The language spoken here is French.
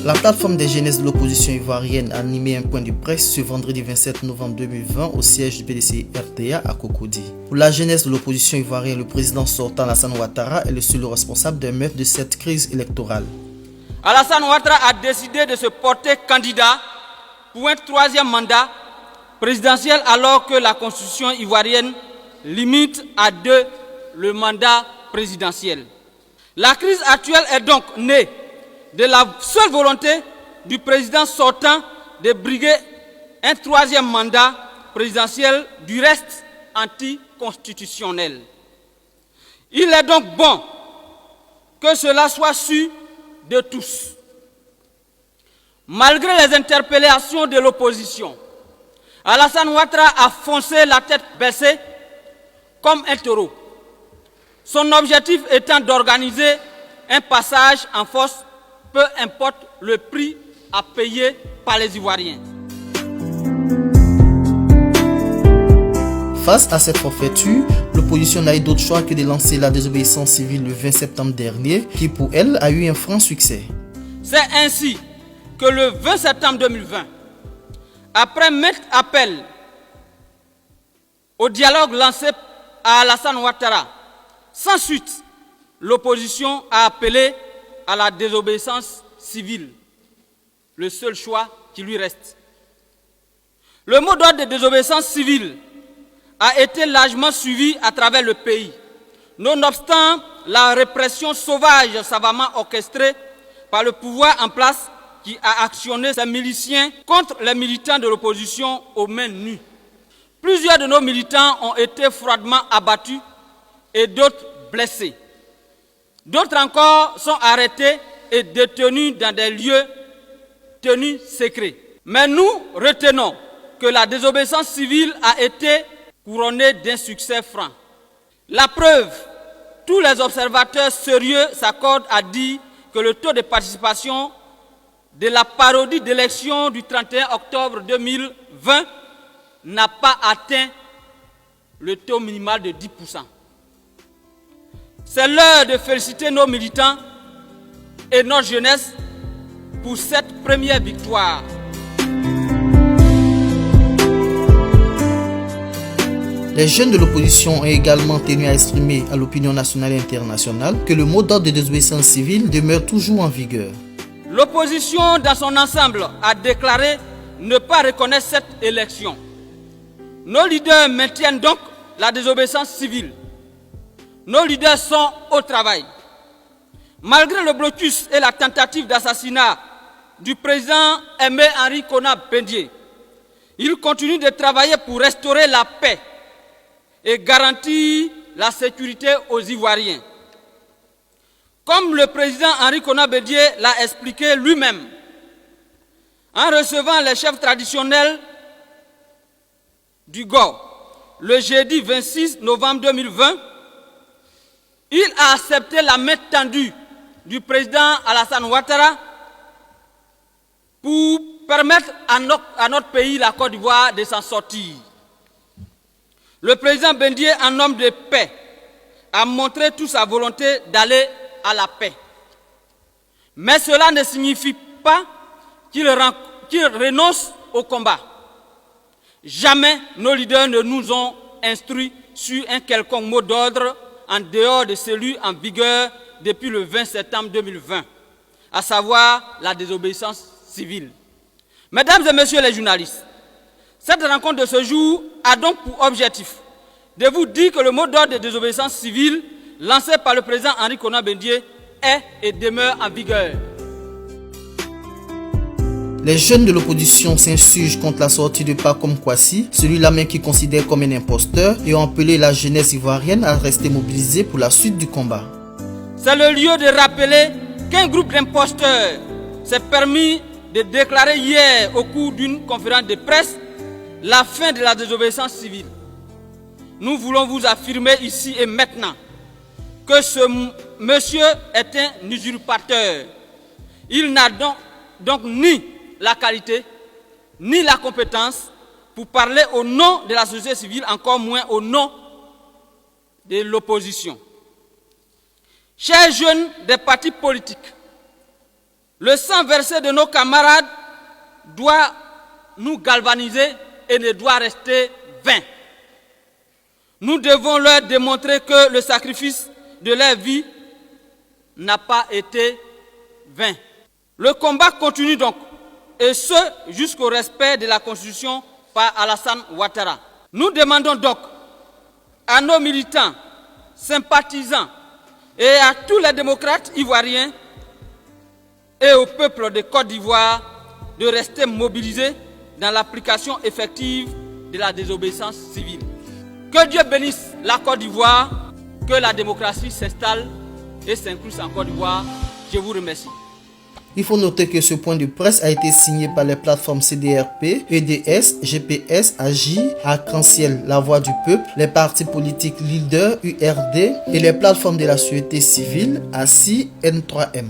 La plateforme des jeunesses de l'opposition ivoirienne a animé un point de presse ce vendredi 27 novembre 2020 au siège du PDC-RTA à Cocody. Pour la jeunesse de l'opposition ivoirienne, le président sortant Alassane Ouattara est le seul responsable d'un meurtre de cette crise électorale. Alassane Ouattara a décidé de se porter candidat pour un troisième mandat présidentiel alors que la constitution ivoirienne limite à 2 le mandat présidentiel. La crise actuelle est donc née de la seule volonté du président sortant de briguer un troisième mandat présidentiel, du reste anticonstitutionnel. Il est donc bon que cela soit su de tous. Malgré les interpellations de l'opposition, Alassane Ouattara a foncé la tête baissée comme un taureau. Son objectif étant d'organiser un passage en force, peu importe le prix à payer par les Ivoiriens. Face à cette forfaiture, l'opposition n'a eu d'autre choix que de lancer la désobéissance civile le 20 septembre dernier, qui pour elle a eu un franc succès. C'est ainsi que le 20 septembre 2020, après maintes appels au dialogue lancé à Alassane Ouattara, sans suite, l'opposition a appelé à la désobéissance civile, le seul choix qui lui reste. Le mot d'ordre de désobéissance civile a été largement suivi à travers le pays, nonobstant la répression sauvage savamment orchestrée par le pouvoir en place qui a actionné ses miliciens contre les militants de l'opposition aux mains nues. Plusieurs de nos militants ont été froidement abattus et d'autres blessés. D'autres encore sont arrêtés et détenus dans des lieux tenus secrets. Mais nous retenons que la désobéissance civile a été couronnée d'un succès franc. La preuve, tous les observateurs sérieux s'accordent à dire que le taux de participation de la parodie d'élection du 31 octobre 2020 n'a pas atteint le taux minimal de 10%. C'est l'heure de féliciter nos militants et notre jeunesse pour cette première victoire. Les jeunes de l'opposition ont également tenu à exprimer à l'opinion nationale et internationale que le mot d'ordre de désobéissance civile demeure toujours en vigueur. L'opposition dans son ensemble a déclaré ne pas reconnaître cette élection. Nos leaders maintiennent donc la désobéissance civile. Nos leaders sont au travail. Malgré le blocus et la tentative d'assassinat du président Aimé Henri Konan Bédié, ils continuent de travailler pour restaurer la paix et garantir la sécurité aux Ivoiriens. Comme le président Henri Konan Bédié l'a expliqué lui-même, en recevant les chefs traditionnels du GOR le jeudi 26 novembre 2020, il a accepté la main tendue du président Alassane Ouattara pour permettre à notre pays, la Côte d'Ivoire, de s'en sortir. Le président Bédié, un homme de paix, a montré toute sa volonté d'aller à la paix. Mais cela ne signifie pas qu'il renonce au combat. Jamais nos leaders ne nous ont instruits sur un quelconque mot d'ordre en dehors de celui en vigueur depuis le 20 septembre 2020, à savoir la désobéissance civile. Mesdames et messieurs les journalistes, cette rencontre de ce jour a donc pour objectif de vous dire que le mot d'ordre de désobéissance civile lancé par le président Henri Konan Bédié est et demeure en vigueur. Les jeunes de l'opposition s'insurgent contre la sortie de Pacome Kwasi, celui-là même qui considère comme un imposteur, et ont appelé la jeunesse ivoirienne à rester mobilisée pour la suite du combat. C'est le lieu de rappeler qu'un groupe d'imposteurs s'est permis de déclarer hier au cours d'une conférence de presse la fin de la désobéissance civile. Nous voulons vous affirmer ici et maintenant que ce monsieur est un usurpateur. Il n'a donc ni la qualité, ni la compétence pour parler au nom de la société civile, encore moins au nom de l'opposition. Chers jeunes des partis politiques, Le sang versé de nos camarades doit nous galvaniser et ne doit rester vain. Nous devons leur démontrer que le sacrifice de leur vie n'a pas été vain. Le combat continue donc, et ce jusqu'au respect de la Constitution par Alassane Ouattara. Nous demandons donc à nos militants, sympathisants et à tous les démocrates ivoiriens et au peuple de Côte d'Ivoire de rester mobilisés dans l'application effective de la désobéissance civile. Que Dieu bénisse la Côte d'Ivoire, que la démocratie s'installe et s'incruse en Côte d'Ivoire. Je vous remercie. Il faut noter que ce point de presse a été signé par les plateformes CDRP, EDS, GPS, AGI, Arc-en-Ciel, La Voix du Peuple, les partis politiques Leader, URD et les plateformes de la société civile, ACI, N3M.